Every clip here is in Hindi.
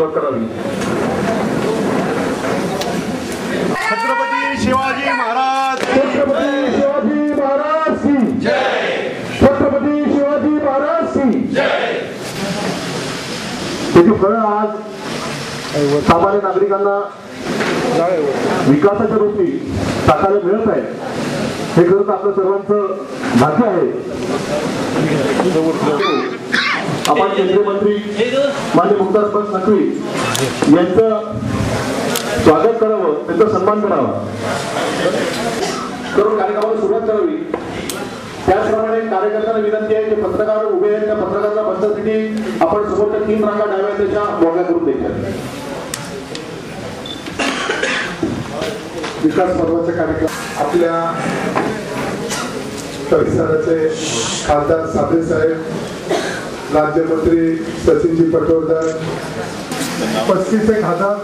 सुरुवात करावी। छत्रपती शिवाजी महाराज की जय। छत्रपती शिवाजी महाराज की जय। त्याची फळं आज सामान्य नागरिकांना विकासाच्या रूपी टाकायला मिळत आहे। हे खरंच आपल्या सर्वांचं भाग्य आहे। आपण केंद्रीय मंत्री माननीय मुख्तार अब्बास नकवी यांचं स्वागत करावं, त्यांचा सन्मान करावा, करून कार्यक्रमाला सुरुवात करावी। त्याचप्रमाणे कार्यकर्त्यांना विनंती आहे की पत्रकार उभे आहेत, त्या पत्रकारांना बसण्यासाठी आपण समोरच्या 3 रांगा डाव्या त्याच्या मोकळ्या करून द्यायच्या। विकास पर्वाचा कार्यक्रम आपल्या परिसराचे खासदार साबळे साहेब, राज्यमंत्री सचिनजी पटवर्धन, 35,000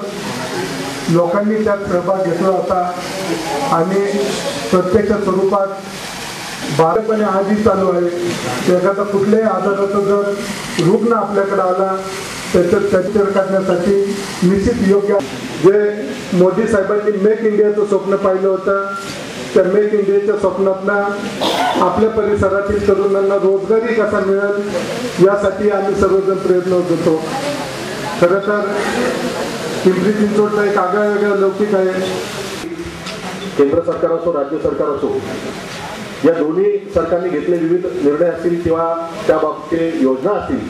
लोकांनी त्यात सहभाग घेतला होता आणि प्रत्यक्ष स्वरूपात बारपणे आजही चालू आहे। एखादा कुठल्याही आजाराचा जर रुग्ण आपल्याकडे आला त्याच्यात कॅप्चर करण्यासाठी निश्चित योग्य जे मोदी साहेबांनी मेक इंडियाचं स्वप्न पाहिलं होतं, त्या मेक इंडियाच्या स्वप्नातनं आपल्या परिसरातील तरुणांना रोजगारी कसा मिळेल यासाठी आम्ही सर्वजण प्रयत्न होतो। खरं तर पिंपरी चिंचवडचा एक आगळा वेगळा लौकिक आहे। केंद्र सरकार असो राज्य सरकार असो, या दोन्ही सरकारने घेतलेले विविध निर्णय असतील किंवा त्या बाबतीत योजना असतील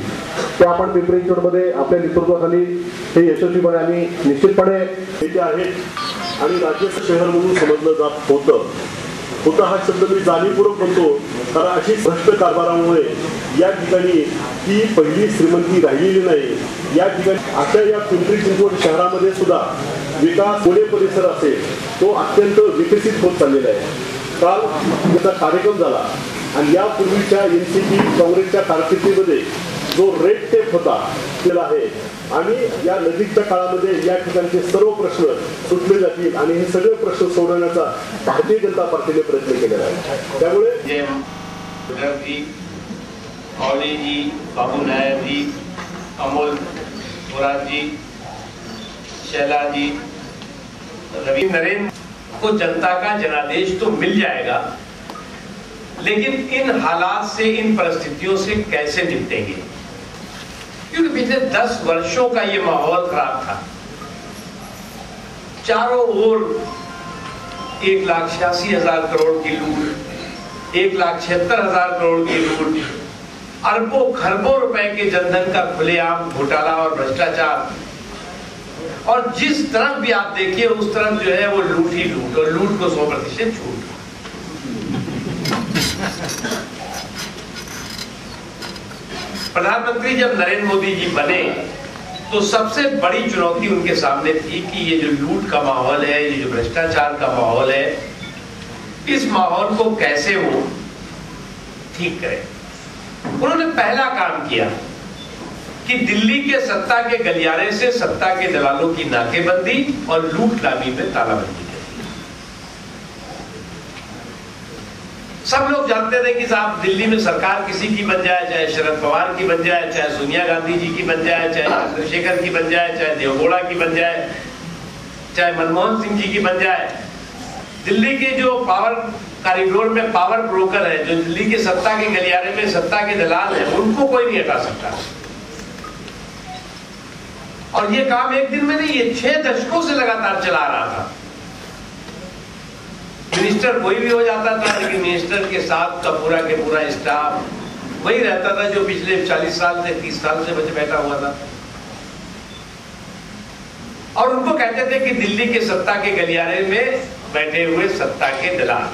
त्या आपण पिंपरी चिंचवडमध्ये आपल्या नेतृत्वाखाली हे यशस्वीपणे आणि निश्चितपणे येथे आहेत आणि राज्य शहर म्हणून समजलं जात होतं। हा शब्द मी जाणीवपूर्वक म्हणतो, कारण अशी भ्रष्ट कारभारामुळे या ठिकाणी ही पहिली श्रीमंती राहिलेली नाही। या ठिकाणी अशा या पिंपरी चिंचवड शहरामध्ये सुद्धा विकास पुणे परिसर असेल तो अत्यंत विकसित होत चाललेला आहे। काल त्याचा कार्यक्रम झाला आणि यापूर्वीच्या एनसीपी काँग्रेसच्या कारकिर्दीमध्ये जो रेड टेप होता केला आहे आणि या नजीकच्या काळामध्ये या ठिकाणचे सर्व प्रश्न सुटले जातील आणि हे सगळे प्रश्न सोडवण्याचा भारतीय जनता पार्टीने प्रयत्न केलेला आहे। त्यामुळे मौली जी, बाबू नायर जी, अमोल मुराद जी, शैला जी, रवि नरेंद्र को जनता का जनादेश तो मिल जाएगा, लेकिन इन हालात से, इन परिस्थितियों से कैसे निपटेंगे? क्योंकि पिछले 10 वर्षों का ये माहौल खराब था। चारों ओर 1,86,000 करोड़ की लूट, 1,76,000 करोड़ की लूट, अरबों खरबों रुपए के जनधन का खुलेआम घोटाला और भ्रष्टाचार, और जिस तरफ भी आप देखिए उस तरफ जो है वो लूट ही लूट, और लूट को 100% छूट। प्रधानमंत्री जब नरेंद्र मोदी जी बने तो सबसे बड़ी चुनौती उनके सामने थी कि ये जो लूट का माहौल है, ये जो भ्रष्टाचार का माहौल है, इस माहौल को कैसे वो ठीक करें। उन्होंने पहला काम किया कि दिल्ली के सत्ता के गलियारे से सत्ता के दलालों की नाकेबंदी और लूट लामी में तालाबंदी कर। सब लोग जानते थे कि साहब दिल्ली में सरकार किसी की बन जाए, चाहे शरद पवार की बन जाए, चाहे सोनिया गांधी जी की बन जाए, चाहे चंद्रशेखर की बन जाए, चाहे देवगौड़ा की बन जाए, चाहे मनमोहन सिंह जी की बन जाए, दिल्ली के जो पावर कॉरिडोर में पावर ब्रोकर है, जो दिल्ली के सत्ता के गलियारे में सत्ता के दलाल है, उनको कोई नहीं हटा सकता। और ये काम एक दिन में नहीं, ये 6 दशकों से लगातार चला रहा था। मिनिस्टर कोई भी हो जाता था, लेकिन मिनिस्टर के साथ का पूरा के पूरा स्टाफ वही रहता था जो पिछले 40 साल से 30 साल से बच बैठा हुआ था। और उनको कहते थे कि दिल्ली के सत्ता के गलियारे में बैठे हुए सत्ता के दलाल।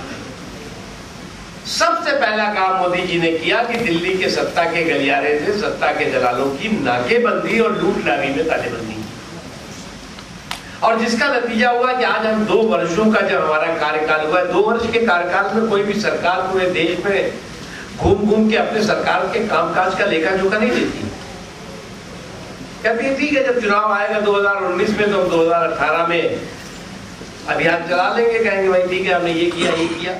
सबसे पहला काम मोदी जी ने किया कि दिल्ली के सत्ता के गलियारे से सत्ता के दलालों की नाकेबंदी और लूट लामी में तालेबंदी, और जिसका नतीजा हुआ कि आज हम 2 वर्षों का जब हमारा कार्यकाल हुआ, 2 वर्ष के कार्यकाल में कोई भी सरकार पूरे देश में घूम घूम के अपने सरकार के कामकाज का लेखा जोखा नहीं देती। कहती है ठीक है, जब चुनाव आएगा 2019 में तो हम 2018 में अभियान चला लेंगे, कहेंगे भाई ठीक है हमने ये किया ये किया।